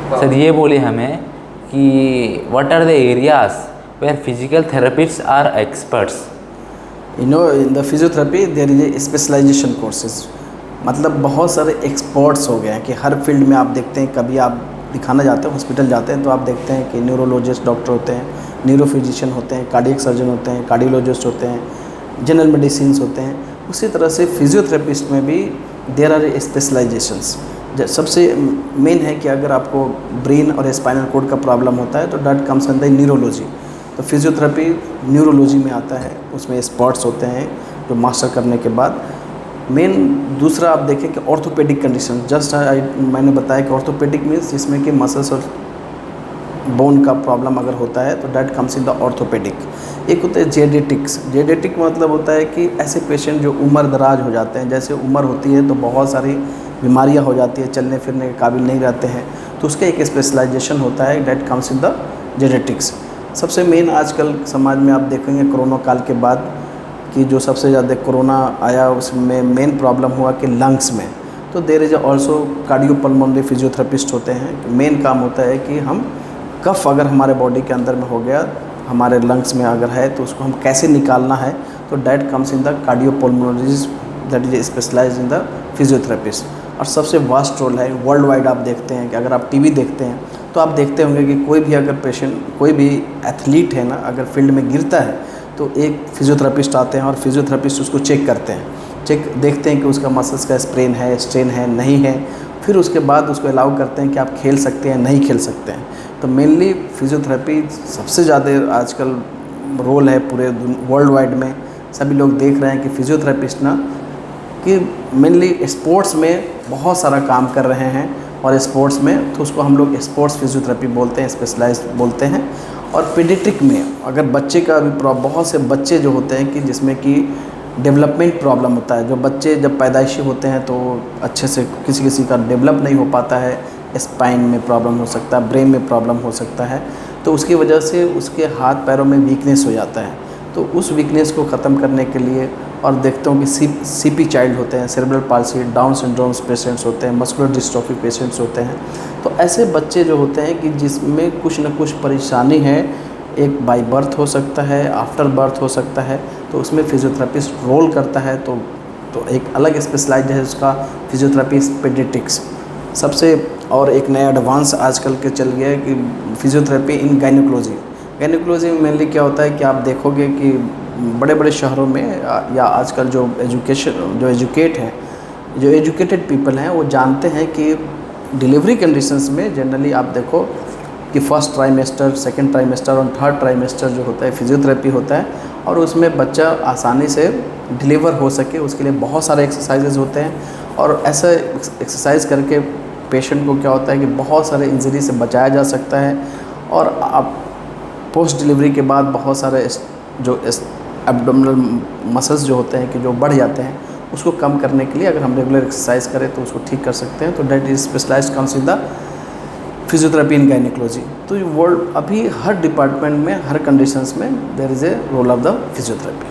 Sir ये बोलिए हमें कि what are the areas where physical therapists are experts. In the physiotherapy there is a specialization courses, मतलब बहुत सारे एक्सपर्ट्स हो गए हैं कि हर फील्ड में आप देखते हैं। कभी आप दिखाना जाते हैं, हॉस्पिटल जाते हैं, तो आप देखते हैं कि न्यूरोलॉजिस्ट डॉक्टर होते हैं, न्यूरो फिजिशियन होते हैं, कार्डियक सर्जन होते हैं, कार्डियोलॉजिस्ट होते हैं, जनरल मेडिसिन होते हैं। उसी तरह से फिजियोथेरेपिस्ट में भी देयर आर स्पेशलाइजेशंस। सबसे मेन है कि अगर आपको ब्रेन और स्पाइनल कोड का प्रॉब्लम होता है तो डैट कम्स अंडर न्यूरोलॉजी। तो फिजियोथेरेपी न्यूरोलॉजी में आता है, उसमें एक्सपर्ट्स होते हैं जो मास्टर करने के बाद। मेन दूसरा आप देखें कि ऑर्थोपेडिक कंडीशन, मैंने बताया कि ऑर्थोपेडिक मीन्स जिसमें कि मसल्स और बोन का प्रॉब्लम अगर होता है तो that comes in the orthopaedic. एक होता है जेडेटिक्स। जेडेटिक मतलब होता है कि ऐसे पेशेंट जो उम्र दराज हो जाते हैं, जैसे उम्र होती है तो बहुत सारी बीमारियां हो जाती है, चलने फिरने के काबिल नहीं रहते हैं, तो उसका एक स्पेशलाइजेशन होता है, डैट कम्स इन द जेडेटिक्स। सबसे मेन आजकल समाज में आप देखेंगे कोरोना काल के बाद कि जो सबसे ज़्यादा कोरोना आया उसमें मेन प्रॉब्लम हुआ कि लंग्स में, तो there is also cardiopulmonary physiotherapist होते हैं। मेन काम होता है कि हम कफ अगर हमारे बॉडी के अंदर में हो गया, हमारे लंग्स में अगर है, तो उसको हम कैसे निकालना है, तो that comes in the cardiopulmonarist, that is specialise in the physiotherapist. और सबसे वास्ट रोल है वर्ल्ड वाइड। आप देखते हैं कि अगर आप टीवी देखते हैं तो आप देखते होंगे कि कोई भी अगर पेशेंट, कोई भी एथलीट है ना, अगर फील्ड में गिरता है तो एक फिजियोथेरेपिस्ट आते हैं और फिजियोथेरेपिस्ट उसको चेक करते हैं, देखते हैं कि उसका मसल्स का स्ट्रेन है नहीं है, फिर उसके बाद उसको अलाउ करते हैं कि आप खेल सकते हैं नहीं खेल सकते हैं। तो मेनली फिजियोथेरेपी सबसे ज़्यादा आजकल रोल है पूरे वर्ल्ड वाइड में। सभी लोग देख रहे हैं कि फिजियोथेरेपिस्ट ना कि मेनली स्पोर्ट्स में बहुत सारा काम कर रहे हैं, और स्पोर्ट्स में तो उसको हम लोग स्पोर्ट्स फिजियोथेरेपी बोलते हैं, स्पेशलाइज्ड बोलते हैं। और पीडियाट्रिक में अगर बच्चे का भी बहुत से बच्चे जो होते हैं कि जिसमें कि डेवलपमेंट प्रॉब्लम होता है, जो बच्चे जब पैदाइशी होते हैं तो अच्छे से किसी का डेवलप नहीं हो पाता है, स्पाइन में प्रॉब्लम हो सकता है, ब्रेन में प्रॉब्लम हो सकता है, तो उसकी वजह से उसके हाथ पैरों में वीकनेस हो जाता है। तो उस वीकनेस को ख़त्म करने के लिए, और देखता हूँ कि सीपी चाइल्ड होते हैं, cerebral palsy, down syndromes patients होते हैं, मस्कुलर डिस्ट्रॉफी पेशेंट्स होते हैं। तो ऐसे बच्चे जो होते हैं कि जिसमें कुछ न कुछ परेशानी है, एक बाय बर्थ हो सकता है, आफ्टर बर्थ हो सकता है, तो उसमें फिजियोथेरेपिस्ट रोल करता है। तो एक अलग स्पेशलाइज है उसका फिजियोथेरेपी पीडियाट्रिक्स सबसे। और एक नया एडवांस आजकल के चल गया है कि फिजियोथेरेपी इन गायनिकोलॉजी में मेनली क्या होता है कि आप देखोगे कि बड़े बड़े शहरों में या आजकल जो एजुकेटेड पीपल हैं वो जानते हैं कि डिलीवरी कंडीशंस में जनरली आप देखो कि फर्स्ट ट्राइमेस्टर, सेकंड ट्राइमेस्टर और थर्ड ट्राइमेस्टर जो होता है फिजियोथेरेपी होता है, और उसमें बच्चा आसानी से डिलीवर हो सके उसके लिए बहुत सारे एक्सरसाइजेज होते हैं। और ऐसा एक्सरसाइज करके पेशेंट को क्या होता है कि बहुत सारे इंजरी से बचाया जा सकता है। और आप पोस्ट डिलीवरी के बाद बहुत सारे जो एब्डोमिनल मसल्स जो होते हैं कि जो बढ़ जाते हैं, उसको कम करने के लिए अगर हम रेगुलर एक्सरसाइज करें तो उसको ठीक कर सकते हैं। तो that is specialized comes in the physiotherapy in gynaecology. तो वर्ल्ड अभी हर डिपार्टमेंट में, हर कंडीशंस में there is a role of the physiotherapy.